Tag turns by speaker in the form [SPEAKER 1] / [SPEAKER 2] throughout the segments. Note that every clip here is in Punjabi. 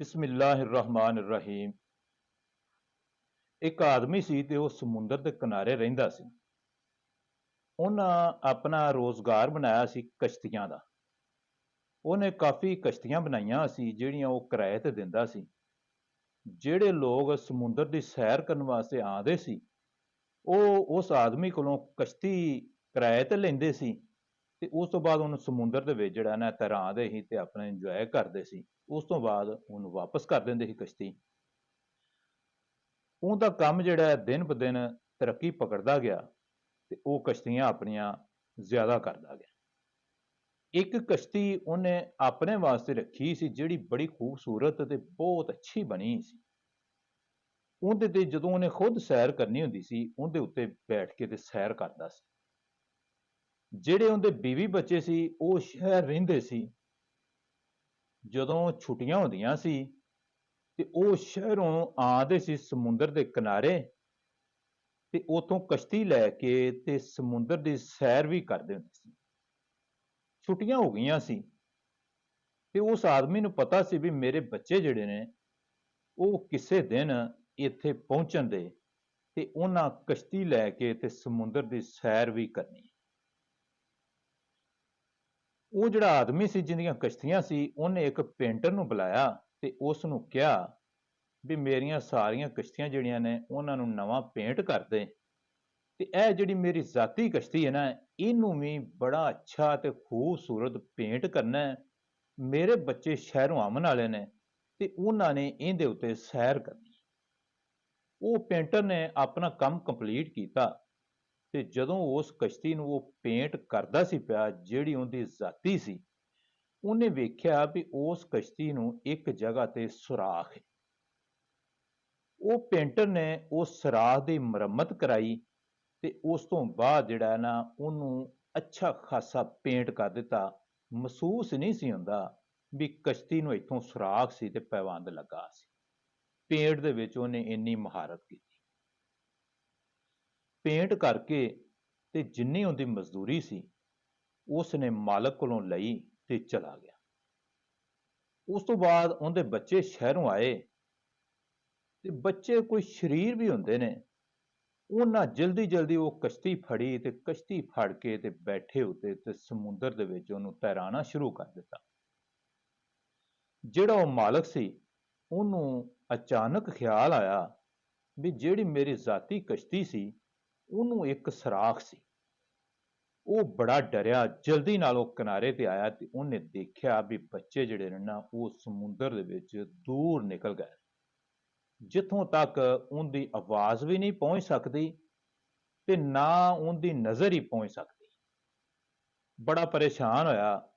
[SPEAKER 1] ਬਿਸਮਿल्लाहिर्रहमानिर्रहीम। ਇੱਕ ਆਦਮੀ ਸੀ ਤੇ ਉਹ ਸਮੁੰਦਰ ਦੇ ਕਿਨਾਰੇ ਰਹਿੰਦਾ ਸੀ। ਉਹਨਾਂ ਆਪਣਾ ਰੋਜ਼ਗਾਰ ਬਣਾਇਆ ਸੀ ਕਸ਼ਤੀਆਂ ਦਾ। ਉਹਨੇ ਕਾਫੀ ਕਸ਼ਤੀਆਂ ਬਣਾਈਆਂ ਸੀ ਜਿਹੜੀਆਂ ਉਹ ਕਿਰਾਏ ਤੇ ਦਿੰਦਾ ਸੀ। ਜਿਹੜੇ ਲੋਕ ਸਮੁੰਦਰ ਦੀ ਸੈਰ ਕਰਨ ਵਾਸਤੇ ਆਉਂਦੇ ਸੀ, ਉਹ ਉਸ ਆਦਮੀ ਕੋਲੋਂ ਕਸ਼ਤੀ ਕਿਰਾਏ ਤੇ ਲੈਂਦੇ ਸੀ ਤੇ ਉਸ ਤੋਂ ਬਾਅਦ ਉਹਨੂੰ ਸਮੁੰਦਰ ਦੇ ਵਿੱਚ ਜਿਹੜਾ ਨਾ ਤੈਰਾਂਦੇ ਸੀ ਤੇ ਆਪਣਾ ਇੰਜੋਏ ਕਰਦੇ ਸੀ। ਉਸ ਤੋਂ ਬਾਅਦ ਉਹਨੂੰ ਵਾਪਸ ਕਰ ਦਿੰਦੇ ਸੀ ਕਸ਼ਤੀ। ਉਹਦਾ ਕੰਮ ਜਿਹੜਾ ਹੈ ਦਿਨ ਬ ਦਿਨ ਤਰੱਕੀ ਪਕੜਦਾ ਗਿਆ ਤੇ ਉਹ ਕਸ਼ਤੀਆਂ ਆਪਣੀਆਂ ਜ਼ਿਆਦਾ ਕਰਦਾ ਗਿਆ। ਇੱਕ ਕਸ਼ਤੀ ਉਹਨੇ ਆਪਣੇ ਵਾਸਤੇ ਰੱਖੀ ਸੀ ਜਿਹੜੀ ਬੜੀ ਖੂਬਸੂਰਤ ਤੇ ਬਹੁਤ ਅੱਛੀ ਬਣੀ ਸੀ। ਉਹਦੇ ਤੇ ਜਦੋਂ ਉਹਨੇ ਖੁਦ ਸੈਰ ਕਰਨੀ ਹੁੰਦੀ ਸੀ, ਉਹਦੇ ਉੱਤੇ ਬੈਠ ਕੇ ਤੇ ਸੈਰ ਕਰਦਾ ਸੀ। ਜਿਹੜੇ ਉਹਦੇ ਬੀਵੀ ਬੱਚੇ ਸੀ ਉਹ ਸ਼ਹਿਰ ਰਹਿੰਦੇ ਸੀ। ਜਦੋਂ ਛੁੱਟੀਆਂ ਹੁੰਦੀਆਂ ਸੀ ਤੇ ਉਹ ਸ਼ਹਿਰੋਂ ਆਉਂਦੇ ਸੀ ਸਮੁੰਦਰ ਦੇ ਕਿਨਾਰੇ ਤੇ ਉਥੋਂ ਕਸ਼ਤੀ ਲੈ ਕੇ ਤੇ ਸਮੁੰਦਰ ਦੀ ਸੈਰ ਵੀ ਕਰਦੇ ਹੁੰਦੇ ਸੀ। ਛੁੱਟੀਆਂ ਹੋ ਗਈਆਂ ਸੀ ਤੇ ਉਸ ਆਦਮੀ ਨੂੰ ਪਤਾ ਸੀ ਵੀ ਮੇਰੇ ਬੱਚੇ ਜਿਹੜੇ ਨੇ ਉਹ ਕਿਸੇ ਦਿਨ ਇੱਥੇ ਪਹੁੰਚਣ ਦੇ ਤੇ ਉਹਨਾਂ ਕਸ਼ਤੀ ਲੈ ਕੇ ਤੇ ਸਮੁੰਦਰ ਦੀ ਸੈਰ ਵੀ ਕਰਨੀ। ਉਹ ਜਿਹੜਾ ਆਦਮੀ ਸੀ ਜਿਹਦੀਆਂ ਕਸ਼ਤੀਆਂ ਸੀ, ਉਹਨੇ ਇੱਕ ਪੇਂਟਰ ਨੂੰ ਬੁਲਾਇਆ ਤੇ ਉਸ ਨੂੰ ਕਿਹਾ ਵੀ ਮੇਰੀਆਂ ਸਾਰੀਆਂ ਕਸ਼ਤੀਆਂ ਜਿਹੜੀਆਂ ਨੇ ਉਹਨਾਂ ਨੂੰ ਨਵਾਂ ਪੇਂਟ ਕਰ ਦੇ ਤੇ ਇਹ ਜਿਹੜੀ ਮੇਰੀ ਜ਼ਾਤੀ ਕਸ਼ਤੀ ਹੈ ਨਾ, ਇਹਨੂੰ ਵੀ ਬੜਾ ਅੱਛਾ ਤੇ ਖੂਬਸੂਰਤ ਪੇਂਟ ਕਰਨਾ ਹੈ। ਮੇਰੇ ਬੱਚੇ ਸ਼ਹਿਰੋਂ ਆਉਣ ਵਾਲੇ ਨੇ ਤੇ ਉਹਨਾਂ ਨੇ ਇਹਦੇ ਉੱਤੇ ਸੈਰ ਕਰਨੀ। ਉਹ ਪੇਂਟਰ ਨੇ ਆਪਣਾ ਕੰਮ ਕੰਪਲੀਟ ਕੀਤਾ ਤੇ ਜਦੋਂ ਉਸ ਕਸ਼ਤੀ ਨੂੰ ਉਹ ਪੇਂਟ ਕਰਦਾ ਸੀ ਪਿਆ ਜਿਹੜੀ ਉਹਦੀ ਜ਼ਾਤੀ ਸੀ, ਉਹਨੇ ਵੇਖਿਆ ਵੀ ਉਸ ਕਸ਼ਤੀ ਨੂੰ ਇੱਕ ਜਗ੍ਹਾ ਤੇ ਸੁਰਾਖ ਹੈ। ਉਹ ਪੇਂਟਰ ਨੇ ਉਸ ਸੁਰਾਖ ਦੀ ਮੁਰੰਮਤ ਕਰਾਈ ਤੇ ਉਸ ਤੋਂ ਬਾਅਦ ਜਿਹੜਾ ਨਾ ਉਹਨੂੰ ਅੱਛਾ ਖਾਸਾ ਪੇਂਟ ਕਰ ਦਿੱਤਾ। ਮਹਿਸੂਸ ਨਹੀਂ ਸੀ ਹੁੰਦਾ ਵੀ ਕਸ਼ਤੀ ਨੂੰ ਇੱਥੋਂ ਸੁਰਾਖ ਸੀ ਤੇ ਪੈਵੰਦ ਲੱਗਾ ਸੀ। ਪੇਂਟ ਦੇ ਵਿੱਚ ਉਹਨੇ ਇੰਨੀ ਮਹਾਰਤ ਕੀਤੀ। ਪੇਂਟ ਕਰਕੇ ਤੇ ਜਿੰਨੀ ਉਹਦੀ ਮਜ਼ਦੂਰੀ ਸੀ ਉਸ ਨੇ ਮਾਲਕ ਕੋਲੋਂ ਲਈ ਤੇ ਚਲਾ ਗਿਆ। ਉਸ ਤੋਂ ਬਾਅਦ ਉਹਦੇ ਬੱਚੇ ਸ਼ਹਿਰੋਂ ਆਏ ਤੇ ਬੱਚੇ ਕੋਈ ਸ਼ਰੀਰ ਵੀ ਹੁੰਦੇ ਨੇ, ਉਹਨਾਂ ਜਲਦੀ ਜਲਦੀ ਉਹ ਕਸ਼ਤੀ ਫੜੀ ਤੇ ਕਸ਼ਤੀ ਫੜ ਕੇ ਤੇ ਬੈਠੇ ਉੱਤੇ ਤੇ ਸਮੁੰਦਰ ਦੇ ਵਿੱਚ ਉਹਨੂੰ ਤੈਰਾਣਾ ਸ਼ੁਰੂ ਕਰ ਦਿੱਤਾ। ਜਿਹੜਾ ਉਹ ਮਾਲਕ ਸੀ ਉਹਨੂੰ ਅਚਾਨਕ ਖਿਆਲ ਆਇਆ ਵੀ ਜਿਹੜੀ ਮੇਰੀ ਜ਼ਾਤੀ ਕਸ਼ਤੀ ਸੀ ਉਹਨੂੰ ਇੱਕ ਸੁਰਾਖ ਸੀ। ਉਹ ਬੜਾ ਡਰਿਆ, ਜਲਦੀ ਨਾਲ ਉਹ ਕਿਨਾਰੇ ਤੇ ਆਇਆ ਤੇ ਉਹਨੇ ਦੇਖਿਆ ਵੀ ਬੱਚੇ ਜਿਹੜੇ ਨੇ ਨਾ ਉਹ ਸਮੁੰਦਰ ਦੇ ਵਿੱਚ ਦੂਰ ਨਿਕਲ ਗਏ, ਜਿੱਥੋਂ ਤੱਕ ਉਹਦੀ ਆਵਾਜ਼ ਵੀ ਨਹੀਂ ਪਹੁੰਚ ਸਕਦੀ ਤੇ ਨਾ ਉਹਦੀ ਨਜ਼ਰ ਹੀ ਪਹੁੰਚ ਸਕਦੀ। ਬੜਾ ਪਰੇਸ਼ਾਨ ਹੋਇਆ।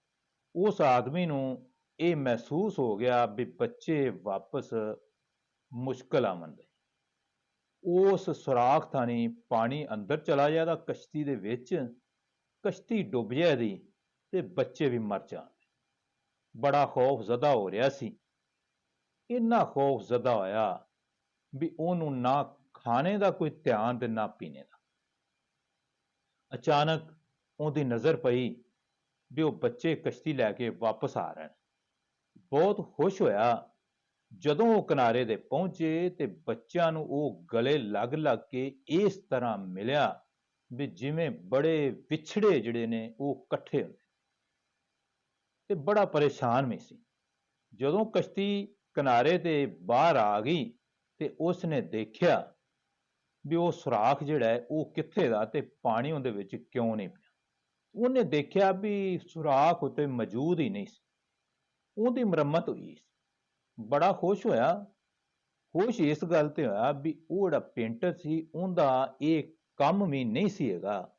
[SPEAKER 1] ਉਸ ਆਦਮੀ ਨੂੰ ਇਹ ਮਹਿਸੂਸ ਹੋ ਗਿਆ ਵੀ ਬੱਚੇ ਵਾਪਸ ਮੁਸ਼ਕਲ ਆਮਦ ਹੈ। ਉਸ ਸੁਰਾਖ ਥਾਣੀ ਪਾਣੀ ਅੰਦਰ ਚਲਾ ਜਾਂਦਾ ਕਸ਼ਤੀ ਦੇ ਵਿੱਚ, ਕਸ਼ਤੀ ਡੁੱਬ ਜਾਏਦੀ ਤੇ ਬੱਚੇ ਵੀ ਮਰ ਜਾਣ। ਬੜਾ ਖੌਫ ਜ਼ਦਾ ਹੋ ਰਿਹਾ ਸੀ। ਇੰਨਾ ਖੌਫ ਜ਼ਦਾ ਹੋਇਆ ਵੀ ਉਹਨੂੰ ਨਾ ਖਾਣੇ ਦਾ ਕੋਈ ਧਿਆਨ ਤੇ ਨਾ ਪੀਣੇ ਦਾ। ਅਚਾਨਕ ਉਹਦੀ ਨਜ਼ਰ ਪਈ ਵੀ ਉਹ ਬੱਚੇ ਕਸ਼ਤੀ ਲੈ ਕੇ ਵਾਪਸ ਆ ਰਹੇ ਨੇ। ਬਹੁਤ ਖੁਸ਼ ਹੋਇਆ। ਜਦੋਂ ਉਹ ਕਿਨਾਰੇ ਤੇ ਪਹੁੰਚੇ ਤੇ ਬੱਚਿਆਂ ਨੂੰ ਉਹ ਗਲੇ ਲੱਗ ਲੱਗ ਕੇ ਇਸ ਤਰ੍ਹਾਂ ਮਿਲਿਆ ਵੀ ਜਿਵੇਂ ਬੜੇ ਵਿਛੜੇ ਜਿਹੜੇ ਨੇ ਉਹ ਇਕੱਠੇ ਹੁੰਦੇ ਤੇ ਬੜਾ ਪਰੇਸ਼ਾਨ ਵੀ ਸੀ। ਜਦੋਂ ਕਸ਼ਤੀ ਕਿਨਾਰੇ ਤੇ ਬਾਹਰ ਆ ਗਈ ਤੇ ਉਸ ਨੇ ਦੇਖਿਆ ਵੀ ਉਹ ਸੁਰਾਖ ਜਿਹੜਾ ਹੈ ਉਹ ਕਿੱਥੇ ਦਾ ਤੇ ਪਾਣੀ ਉਹਦੇ ਵਿੱਚ ਕਿਉਂ ਨਹੀਂ ਪਿਆ। ਉਹਨੇ ਦੇਖਿਆ ਵੀ ਸੁਰਾਖ ਉੱਤੇ ਮੌਜੂਦ ਹੀ ਨਹੀਂ ਸੀ, ਉਹਦੀ ਮੁਰੰਮਤ ਹੋਈ ਸੀ। ਬੜਾ ਖੁਸ਼ ਹੋਇਆ। ਖੁਸ਼ ਇਸ ਗੱਲ ਤੇ ਹੋਇਆ ਵੀ ਉਹ ਜਿਹੜਾ ਪੇਂਟਰ ਸੀ ਉਹਦਾ ਇਹ ਕੰਮ ਵੀ ਨਹੀਂ ਸੀ ਹੈਗਾ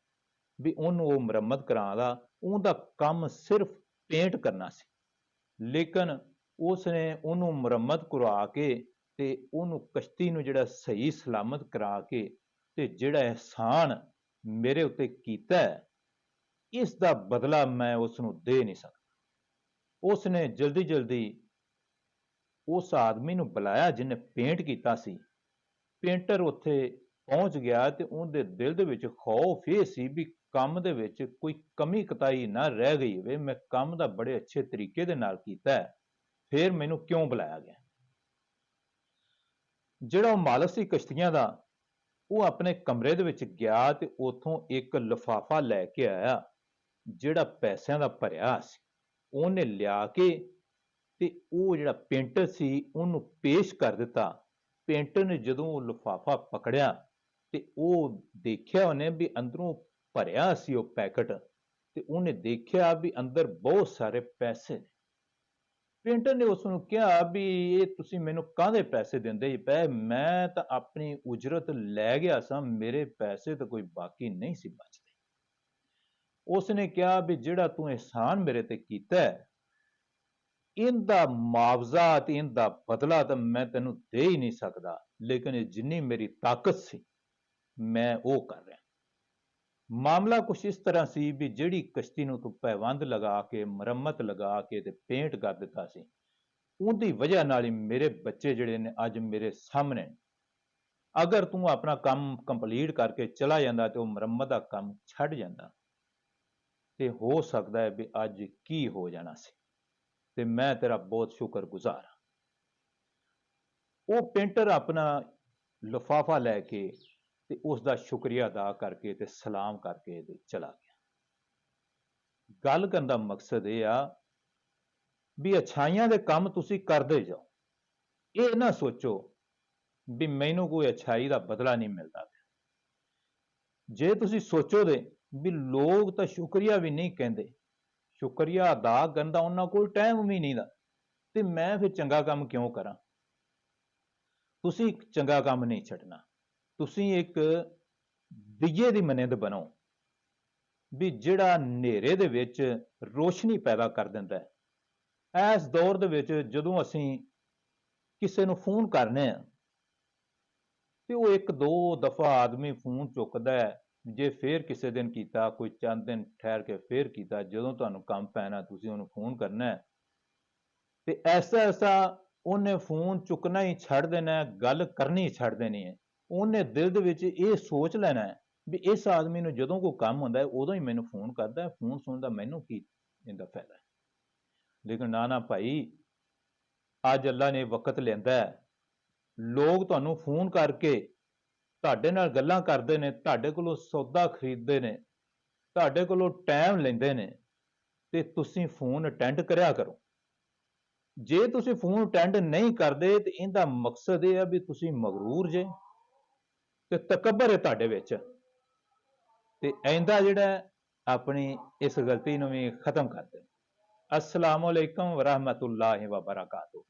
[SPEAKER 1] ਵੀ ਉਹਨੂੰ ਉਹ ਮੁਰੰਮਤ ਕਰਾਉਣਾ। ਉਹਦਾ ਕੰਮ ਸਿਰਫ ਪੇਂਟ ਕਰਨਾ ਸੀ, ਲੇਕਿਨ ਉਸ ਨੇ ਉਹਨੂੰ ਮੁਰੰਮਤ ਕਰਵਾ ਕੇ ਤੇ ਉਹਨੂੰ ਕਸ਼ਤੀ ਨੂੰ ਜਿਹੜਾ ਸਹੀ ਸਲਾਮਤ ਕਰਾ ਕੇ ਤੇ ਜਿਹੜਾ ਅਹਿਸਾਨ ਮੇਰੇ ਉੱਤੇ ਕੀਤਾ ਹੈ, ਇਸ ਦਾ ਬਦਲਾ ਮੈਂ ਉਸ ਨੂੰ ਦੇ ਨਹੀਂ ਸਕਦਾ। ਉਸ ਨੇ ਜਲਦੀ ਜਲਦੀ ਉਸ ਆਦਮੀ ਨੂੰ ਬੁਲਾਇਆ ਜਿਹਨੇ ਪੇਂਟ ਕੀਤਾ ਸੀ। ਪੇਂਟਰ ਉੱਥੇ ਪਹੁੰਚ ਗਿਆ ਤੇ ਉਹਦੇ ਦਿਲ ਦੇ ਵਿੱਚ ਖੌਫ ਇਹ ਸੀ ਵੀ ਕੰਮ ਦੇ ਵਿੱਚ ਕੋਈ ਕਮੀ ਕਤਾਈ ਨਾ ਰਹਿ ਗਈ ਹੋਵੇ। ਮੈਂ ਕੰਮ ਦਾ ਬੜੇ ਅੱਛੇ ਤਰੀਕੇ ਦੇ ਨਾਲ ਕੀਤਾ ਹੈ, ਫਿਰ ਮੈਨੂੰ ਕਿਉਂ ਬੁਲਾਇਆ ਗਿਆ। ਜਿਹੜਾ ਉਹ ਮਾਲਕ ਸੀ ਕਸ਼ਤੀਆਂ ਦਾ, ਉਹ ਆਪਣੇ ਕਮਰੇ ਦੇ ਵਿੱਚ ਗਿਆ ਤੇ ਉੱਥੋਂ ਇੱਕ ਲਿਫਾਫਾ ਲੈ ਕੇ ਆਇਆ, ਜਿਹੜਾ ਪੈਸਿਆਂ ਦਾ ਭਰਿਆ ਸੀ। ਉਹਨੇ ਲਿਆ ਕੇ ਤੇ ਉਹ ਜਿਹੜਾ ਪੇਂਟਰ ਸੀ ਉਹਨੂੰ ਪੇਸ਼ ਕਰ ਦਿੱਤਾ। ਪੇਂਟਰ ਨੇ ਜਦੋਂ ਉਹ ਲਿਫਾਫਾ ਪਕੜਿਆ ਤੇ ਉਹ ਦੇਖਿਆ ਉਹਨੇ ਵੀ ਅੰਦਰੋਂ ਭਰਿਆ ਸੀ ਉਹ ਪੈਕਟ, ਤੇ ਉਹਨੇ ਦੇਖਿਆ ਵੀ ਅੰਦਰ ਬਹੁਤ ਸਾਰੇ ਪੈਸੇ ਨੇ। ਪੇਂਟਰ ਨੇ ਉਸ ਨੂੰ ਕਿਹਾ ਵੀ ਇਹ ਤੁਸੀਂ ਮੈਨੂੰ ਕਾਹਦੇ ਪੈਸੇ ਦਿੰਦੇ ਜੀ ਪਏ, ਮੈਂ ਤਾਂ ਆਪਣੀ ਉਜਰਤ ਲੈ ਗਿਆ ਸਾਂ, ਮੇਰੇ ਪੈਸੇ ਤਾਂ ਕੋਈ ਬਾਕੀ ਨਹੀਂ ਸੀ ਬਚਦੇ। ਉਸਨੇ ਕਿਹਾ ਵੀ ਜਿਹੜਾ ਤੂੰ ਅਹਿਸਾਨ ਮੇਰੇ ਤੇ ਕੀਤਾ ਹੈ, ਇਹਦਾ ਮੁਆਵਜ਼ਾ ਤੇ ਇਹਦਾ ਬਦਲਾ ਤਾਂ ਮੈਂ ਤੈਨੂੰ ਦੇ ਹੀ ਨਹੀਂ ਸਕਦਾ, ਲੇਕਿਨ ਇਹ ਜਿੰਨੀ ਮੇਰੀ ਤਾਕਤ ਸੀ ਮੈਂ ਉਹ ਕਰ ਰਿਹਾ। ਮਾਮਲਾ ਕੁਛ ਇਸ ਤਰ੍ਹਾਂ ਸੀ ਵੀ ਜਿਹੜੀ ਕਸ਼ਤੀ ਨੂੰ ਤੂੰ ਪੈਵੰਦ ਲਗਾ ਕੇ, ਮੁਰੰਮਤ ਲਗਾ ਕੇ ਤੇ ਪੇਂਟ ਕਰ ਦਿੱਤਾ ਸੀ, ਉਹਦੀ ਵਜ੍ਹਾ ਨਾਲ ਹੀ ਮੇਰੇ ਬੱਚੇ ਜਿਹੜੇ ਨੇ ਅੱਜ ਮੇਰੇ ਸਾਹਮਣੇ ਨੇ। ਅਗਰ ਤੂੰ ਆਪਣਾ ਕੰਮ ਕੰਪਲੀਟ ਕਰਕੇ ਚਲਾ ਜਾਂਦਾ ਤੇ ਉਹ ਮੁਰੰਮਤ ਦਾ ਕੰਮ ਛੱਡ ਜਾਂਦਾ ਤੇ ਹੋ ਸਕਦਾ ਹੈ ਵੀ ਅੱਜ ਕੀ ਹੋ ਜਾਣਾ ਸੀ। ਤੇ ਮੈਂ ਤੇਰਾ ਬਹੁਤ ਸ਼ੁਕਰਗੁਜ਼ਾਰ ਹਾਂ। ਉਹ ਪੇਂਟਰ ਆਪਣਾ ਲਿਫਾਫਾ ਲੈ ਕੇ ਤੇ ਉਸ ਦਾ ਸ਼ੁਕਰੀਆ ਅਦਾ ਕਰਕੇ ਤੇ ਸਲਾਮ ਕਰਕੇ ਤੇ ਚਲਾ ਗਿਆ। ਗੱਲ ਕਰਨ ਦਾ ਮਕਸਦ ਇਹ ਆ ਵੀ ਅੱਛਾਈਆਂ ਦੇ ਕੰਮ ਤੁਸੀਂ ਕਰਦੇ ਜਾਓ। ਇਹ ਨਾ ਸੋਚੋ ਵੀ ਮੈਨੂੰ ਕੋਈ ਅੱਛਾਈ ਦਾ ਬਦਲਾ ਨਹੀਂ ਮਿਲਦਾ ਪਿਆ। ਜੇ ਤੁਸੀਂ ਸੋਚੋਗੇ ਵੀ ਲੋਕ ਤਾਂ ਸ਼ੁਕਰੀਆ ਵੀ ਨਹੀਂ ਕਹਿੰਦੇ, ਸ਼ੁਕਰੀਆ ਅਦਾ ਕਰਨ ਦਾ ਉਹਨਾਂ ਕੋਲ ਟਾਈਮ ਵੀ ਨਹੀਂ ਦਾ, ਤੇ ਮੈਂ ਫਿਰ ਚੰਗਾ ਕੰਮ ਕਿਉਂ ਕਰਾਂ। ਤੁਸੀਂ ਇੱਕ ਚੰਗਾ ਕੰਮ ਨਹੀਂ ਛੱਡਣਾ, ਤੁਸੀਂ ਇੱਕ ਦੀਏ ਦੀ ਮਨਿੰਦ ਬਣੋ ਵੀ ਜਿਹੜਾ ਹਨੇਰੇ ਦੇ ਵਿੱਚ ਰੋਸ਼ਨੀ ਪੈਦਾ ਕਰ ਦਿੰਦਾ ਹੈ। ਇਸ ਦੌਰ ਦੇ ਵਿੱਚ ਜਦੋਂ ਅਸੀਂ ਕਿਸੇ ਨੂੰ ਫੋਨ ਕਰਨੇ ਆ ਤੇ ਉਹ ਇੱਕ ਦੋ ਦਫਾ ਆਦਮੀ ਫੋਨ ਚੁੱਕਦਾ ਹੈ, ਜੇ ਫੇਰ ਕਿਸੇ ਦਿਨ ਕੀਤਾ, ਕੋਈ ਚੰਦ ਦਿਨ ਠਹਿਰ ਕੇ ਫੇਰ ਕੀਤਾ, ਜਦੋਂ ਤੁਹਾਨੂੰ ਕੰਮ ਪੈਣਾ ਤੁਸੀਂ ਉਹਨੂੰ ਫੋਨ ਕਰਨਾ ਹੈ ਤੇ ਐਸਾ ਐਸਾ ਉਹਨੇ ਫੋਨ ਚੁੱਕਣਾ ਹੀ ਛੱਡ ਦੇਣਾ, ਗੱਲ ਕਰਨੀ ਛੱਡ ਦੇਣੀ ਹੈ। ਉਹਨੇ ਦਿਲ ਦੇ ਵਿੱਚ ਇਹ ਸੋਚ ਲੈਣਾ ਹੈ ਵੀ ਇਸ ਆਦਮੀ ਨੂੰ ਜਦੋਂ ਕੋਈ ਕੰਮ ਹੁੰਦਾ ਹੈ ਉਦੋਂ ਹੀ ਮੈਨੂੰ ਫੋਨ ਕਰਦਾ ਹੈ, ਫੋਨ ਸੁਣਦਾ ਮੈਨੂੰ ਕੀ ਇਹਦਾ ਫਾਇਦਾ ਹੈ। ਲੇਕਿਨ ਨਾ ਨਾ ਭਾਈ, ਅੱਜ ਅੱਲਾ ਨੇ ਵਕਤ ਲੈਂਦਾ ਹੈ, ਲੋਕ ਤੁਹਾਨੂੰ ਫੋਨ ਕਰਕੇ ਤੁਹਾਡੇ ਨਾਲ ਗੱਲਾਂ ਕਰਦੇ ਨੇ, ਤੁਹਾਡੇ ਕੋਲੋਂ ਸੌਦਾ ਖਰੀਦਦੇ ਨੇ, ਤੁਹਾਡੇ ਕੋਲੋਂ ਟਾਈਮ ਲੈਂਦੇ ਨੇ, ਤੇ ਤੁਸੀਂ ਫੋਨ ਅਟੈਂਡ ਕਰਿਆ ਕਰੋ। ਜੇ ਤੁਸੀਂ ਫੋਨ ਅਟੈਂਡ ਨਹੀਂ ਕਰਦੇ ਤੇ ਇਹਦਾ ਮਕਸਦ ਇਹ ਹੈ ਵੀ ਤੁਸੀਂ ਮਗਰੂਰ ਜੇ ਤੇ ਤਕੱਬਰ ਹੈ ਤੁਹਾਡੇ ਵਿੱਚ, ਤੇ ਆਇੰਦਾ ਜਿਹੜਾ ਆਪਣੀ ਇਸ ਗਲਤੀ ਨੂੰ ਵੀ ਖਤਮ ਕਰ ਦੇ। ਅਸਲਾਮੁ ਅਲੈਕੁਮ ਵਰਹਿਮਤੁல்லாਹਿ ਵਬਰਕਾਤੁਹੂ।